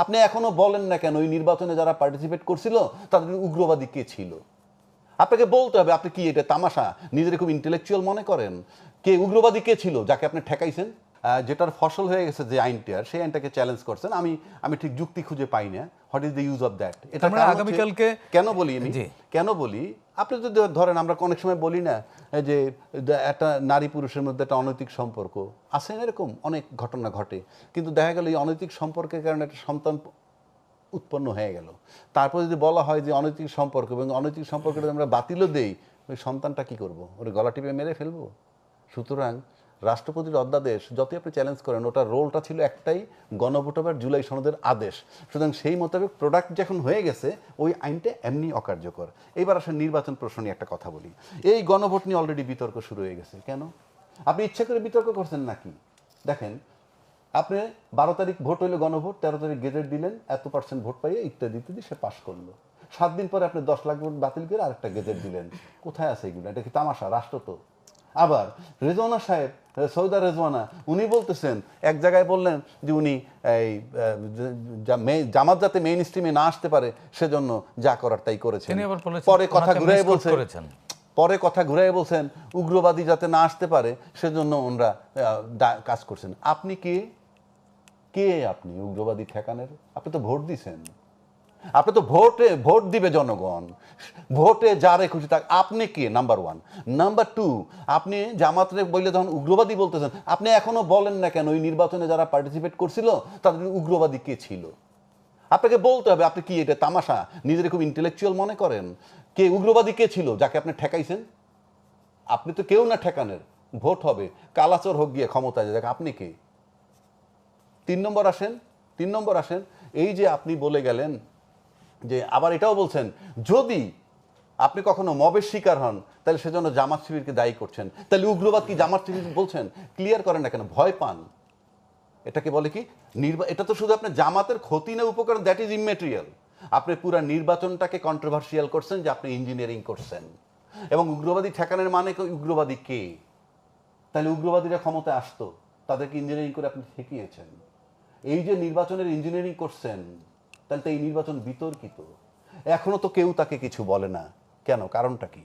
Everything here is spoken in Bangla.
আপনি এখনো বলেন না কেন ওই নির্বাচনে যারা পার্টিসিপেট করছিল তাদের উগ্রবাদী কে ছিল? আপনাকে বলতে হবে। আপনি কি এটা তামাশা নিজের খুব ইন্টেলেকচুয়াল মনে করেন? কে উগ্রবাদী কে ছিল যাকে আপনি ঠেকাইছেন? যেটার ফসল হয়ে গেছে যে আইনটার, সেই আইনটাকে চ্যালেঞ্জ করছেন। আমি ঠিক যুক্তি খুঁজে পাই না। What is the use of that? এটা আগামীকালকে কেন বলি আমি, কেন বলি, আপনি যদি ধরেন আমরা অনেক সময় বলি না যে একটা নারী পুরুষের মধ্যে একটা অনৈতিক সম্পর্ক আছে, এরকম অনেক ঘটনা ঘটে, কিন্তু দেখা গেল এই অনৈতিক সম্পর্কের কারণে একটা সন্তান উৎপন্ন হয়ে গেল। তারপর যদি বলা হয় যে অনৈতিক সম্পর্ক, এবং অনৈতিক সম্পর্কটা আমরা বাতিলও দেই, ওই সন্তানটা কি করব? ওর গলা টিপে মেরে ফেলবো? সুতরাং রাষ্ট্রপতির অধ্যাদেশ যতই আপনি চ্যালেঞ্জ করেন, ওটার রোলটা ছিল একটাই, গণভোট হবে জুলাই সনদের আদেশ। সুতরাং সেই মোতাবেক প্রোডাক্ট যখন হয়ে গেছে, ওই আইনটা এমনি অকার্যকর। এইবার আসলে নির্বাচন প্রশ্ন নিয়ে একটা কথা বলি। এই গণভোট নিয়ে অলরেডি বিতর্ক শুরু হয়ে গেছে। কেন? আপনি ইচ্ছা করে বিতর্ক করছেন নাকি? দেখেন, আপনি 12 তারিখ ভোট হইলো গণভোট, 13 তারিখ গেজেট দিলেন, এত % ভোট পাইয়ে ইত্যাদি ইত্যাদি সে পাশ করলো। 7 দিন পরে আপনি 10 লাখ ভোট বাতিল করে আরেকটা গেজেট দিলেন। কোথায় আছে এগুলো? এটা কি তামাশা? রাষ্ট্র তো। আবার রেজওয়ানা সাহেব, সৌদা রেজওয়ানা, উনি বলতেছেন, এক জায়গায় বললেন যে উনি এই জামাত যাতে মেইন স্ট্রিমে না আসতে পারে সেজন্য যা করার তাই করেছেন। পরে কথা ঘুরাই বলছেন উগ্রবাদী যাতে না আসতে পারে সেজন্য ওনারা কাজ করছেন। আপনি কে আপনি উগ্রবাদী ঠেকানের? আপনি তো ভোট দিছেন। আপনি তো ভোট দিবে জনগণ, ভোটে যারে খুশি থাক। আপনি কে? নাম্বার 1। নাম্বার 2, আপনি জামাতরে বললে যখন উগ্রবাদী বলতেছেন, আপনি এখনো বলেন না কেন ওই নির্বাচনে যারা পার্টিসিপেট করছিল তাদের উগ্রবাদী কে ছিল? আপনাকে বলতে হবে। আপনি কি এটা তামাশা নিজের খুব ইন্টেলেকচুয়াল মনে করেন? কে উগ্রবাদী কে ছিল যাকে আপনি ঠেকাইছেন? আপনি তো কেউ না ঠেকানের। ভোট হবে, কালাচর হোক গিয়ে ক্ষমতায় যাক। আপনি কে? 3 নম্বর আসেন। এই যে আপনি বলে গেলেন যে, আবার এটাও বলছেন যদি আপনি কখনো মবের শিকার হন তাহলে সেজন্য জামাত শিবিরকে দায়ী করছেন। তাহলে উগ্রবাদ কি জামাত শিবির বলছেন? ক্লিয়ার করেন না কেন? ভয় পান? এটাকে বলে কি? এটা তো শুধু আপনার জামাতের ক্ষতি না উপকার, দ্যাট ইজ ইমমেটেরিয়াল। আপনি পুরো নির্বাচনটাকে কন্ট্রোভার্সিয়াল করছেন যে আপনি ইঞ্জিনিয়ারিং করছেন। এবং উগ্রবাদী ঠেকানোর মানে উগ্রবাদী কে? তাহলে উগ্রবাদীরা ক্ষমতায় আসতো, তাদেরকে ইঞ্জিনিয়ারিং করে আপনি ঠেকিয়েছেন। এই যে নির্বাচনের ইঞ্জিনিয়ারিং করছেন, তাহলে তো এই নির্বাচন বিতর্কিত। এখনো তো কেউ তাকে কিছু বলে না। কেন? কারণটা কি?